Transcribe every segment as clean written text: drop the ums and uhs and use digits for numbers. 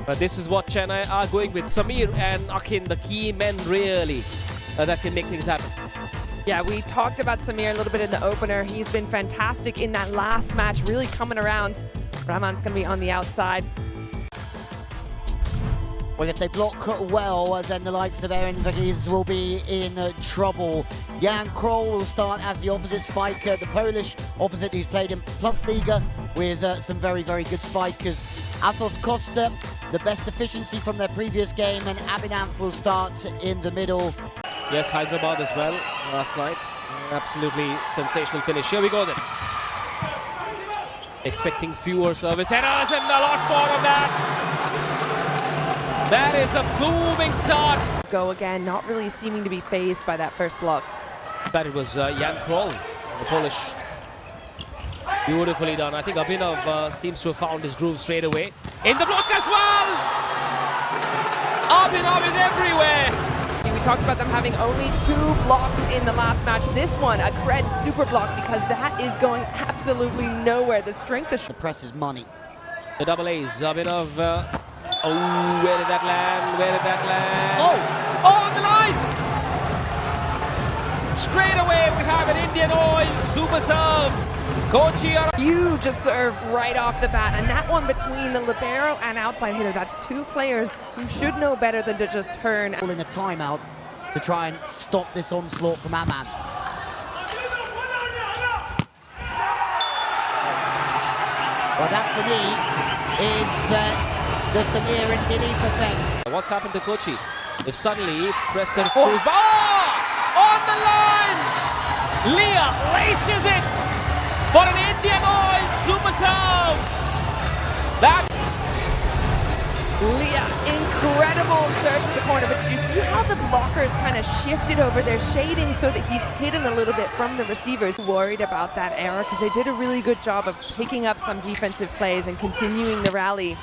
But this is what Chennai are going with. Samir and Akin, the key men really that can make things happen. Yeah, we talked about Samir a little bit in the opener. He's been fantastic in that last match, really coming around. Rahman's going to be on the outside. Well, if they block well, then the likes of Aaron Vergis will be in trouble. Jan Kroll will start as the opposite spiker, the Polish opposite who's played in Plus Liga with some very, very good spikers. Athos Costa, the best efficiency from their previous game, and Abhinav will start in the middle. Yes, Hyderabad as well last night. Absolutely sensational finish. Here we go then. Expecting fewer service errors and a lot more of that. That is a booming start. Go again, not really seeming to be phased by that first block. But it was Jan Kroll, the Polish. Beautifully done. I think Abhinav seems to have found his groove straight away. In the block as well! Abhinav is everywhere! We talked about them having only 2 blocks in the last match. This one, a Cred super block, because that is going absolutely nowhere. The strength of the press is money. The double A's, Abhinav. Oh, where did that land? Where did that land? Oh! On the line! Straight away, we have an Indian Oil super serve. Kochi. Huge serve right off the bat, and that one between the libero and outside hitter. That's 2 players who should know better than to just turn. In a timeout to try and stop this onslaught from Aman. Well, that for me is the Samir and Dilip effect. What's happened to Kochi? If suddenly Preston throws... Oh! On the line! Leah races it for an Indian Oil super serve! That... Leah, incredible serve to the corner, but did you see how the blockers kind of shifted over their shading so that he's hidden a little bit from the receivers? Worried about that error because they did a really good job of picking up some defensive plays and continuing the rally.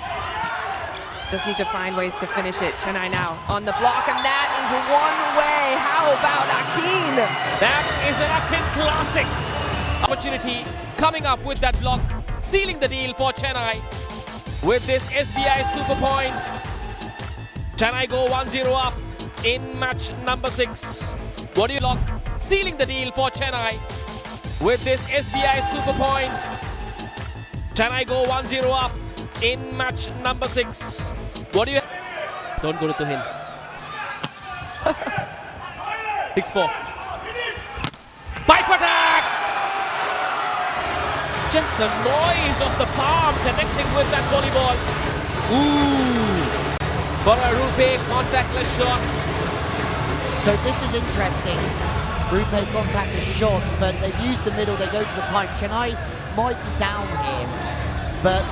Just need to find ways to finish it. Chennai now on the block, and that is one way. How about Akin? That is an Akin classic. Opportunity coming up with that block, sealing the deal for Chennai with this SBI super point. Chennai go 1-0 up in match number 6. What do you lock? Sealing the deal for Chennai with this SBI super point. Chennai go 1-0 up in match number 6. What do you... Don't go to Tuhin. 6-4. Pipe attack! Just the noise of the palm connecting with that volleyball. Ooh! For a Rupe contactless shot. So this is interesting. Rupe contactless shot, but they've used the middle, they go to the pipe. Chennai might be down here, but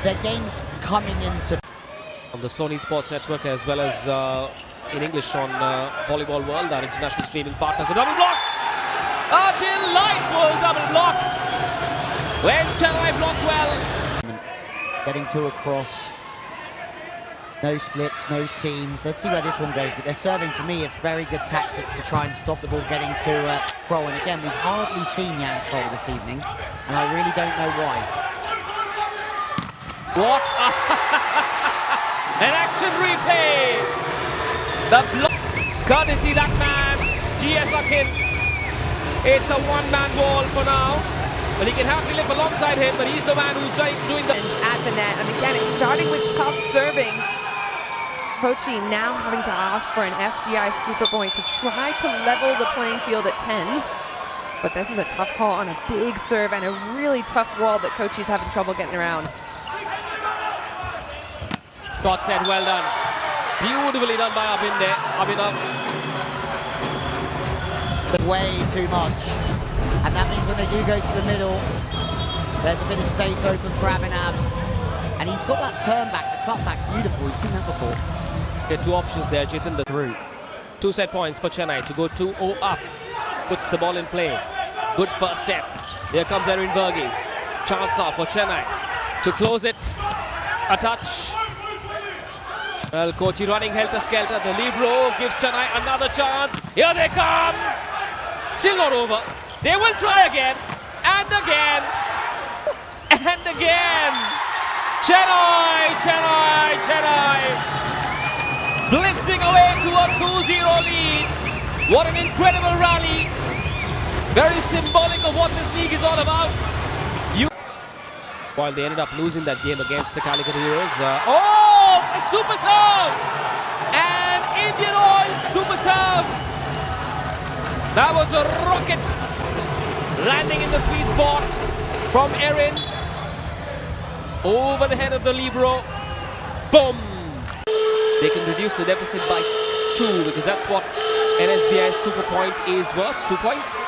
their game's coming into... On the Sony Sports Network as well as in English on Volleyball World, our international streaming partners. A double block! A delightful double block! When Chennai blocked well. Getting 2 across. No splits, no seams. Let's see where this one goes, but they're serving for me. It's very good tactics to try and stop the ball getting to Kroll. And again, we've hardly seen Jan Kroll this evening, and I really don't know why. What? An action replay! The block, courtesy that man, GS Akin. It's a one-man ball for now. But he can happily live alongside him, but he's the man who's doing the... At the net, and again, it's starting with tough serving. Kochi now having to ask for an SBI super point to try to level the playing field at 10s. But this is a tough call on a big serve and a really tough wall that Kochi's having trouble getting around. God said, well done. Beautifully done by Abhinav. Way too much. And that means when they do go to the middle, there's a bit of space open for Abhinav. And he's got that turn back, the cut back, beautiful. We've seen that before. There are 2 options there, Jitin. Through. 2 set points for Chennai to go 2-0 up. Puts the ball in play. Good first step. Here comes Aaron Vergis. Chance now for Chennai to close it. A touch. Well, Kochi running helter-skelter. The libero gives Chennai another chance. Here they come. Still not over. They will try again. And again. And again. Chennai, Chennai, Chennai. Blitzing away to a 2-0 lead. What an incredible rally. Very symbolic of what this league is all about. While they ended up losing that game against the Calicut Heroes. A super serve! An Indian Oil super serve. That was a rocket landing in the sweet spot from Erin. Over the head of the libero. Boom! They can reduce the deficit by 2 because that's what an SBI Super Point is worth. 2 points.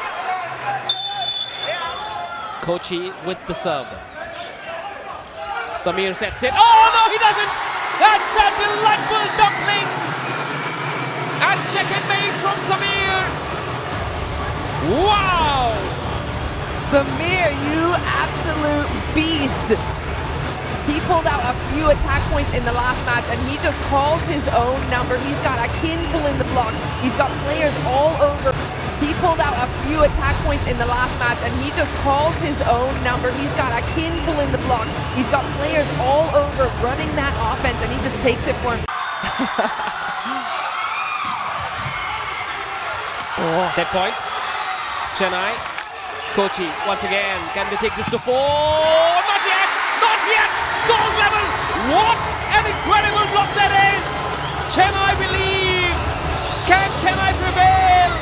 Kochi with the serve. Samir sets it. Oh no, he doesn't! That's a delightful dumpling! And second made from Samir. Wow! Samir, you absolute beast. He pulled out a few attack points in the last match and he just calls his own number. He's got a Kinbull in the block. He's got players all over. He pulled out a few attack points in the last match and he just calls his own number. He's got a Kinbull in the block. He's got players all over running that offense and he just takes it for him. That point. Chennai. Kochi once again. Can they take this to 4? Not yet! Not yet! Scores level! What an incredible block that is! Chennai believe! Can Chennai prevail?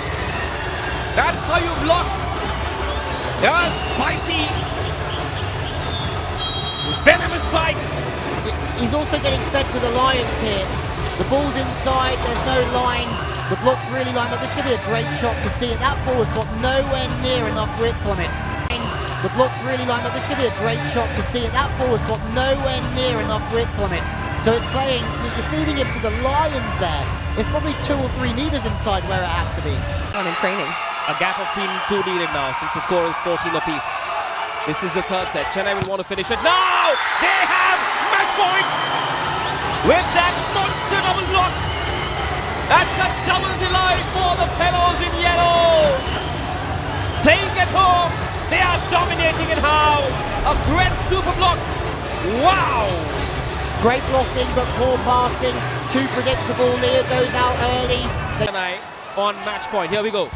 That's how you block. Spicy. Venomous spike. He's also getting fed to the Lions here. The ball's inside, there's no line. The block's really lined up. This could be a great shot to see it. That ball has got nowhere near enough width on it. The block's really lined up. This could be a great shot to see it. That ball has got nowhere near enough width on it. So it's playing, you're feeding it to the Lions there. It's probably 2 or 3 meters inside where it has to be. On in training. A gap of team 2 needed now since the score is 14 apiece. This is the third set. Chennai will want to finish it. Now they have match point with that monster double block. That's a double delight for the fellows in yellow. Playing at home, they are dominating in how. A great super block. Wow. Great blocking but poor passing. Too predictable. Leo goes out early. Chennai on match point. Here we go.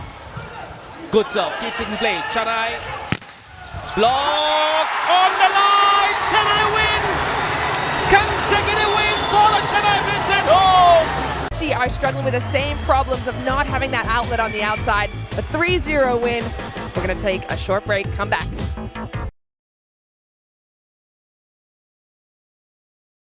Good serve. Keeps it in play. Chennai. Block on the line. Chennai win. Consecutive wins for the Chennai Blitz at home. She are struggling with the same problems of not having that outlet on the outside. A 3-0 win. We're going to take a short break. Come back.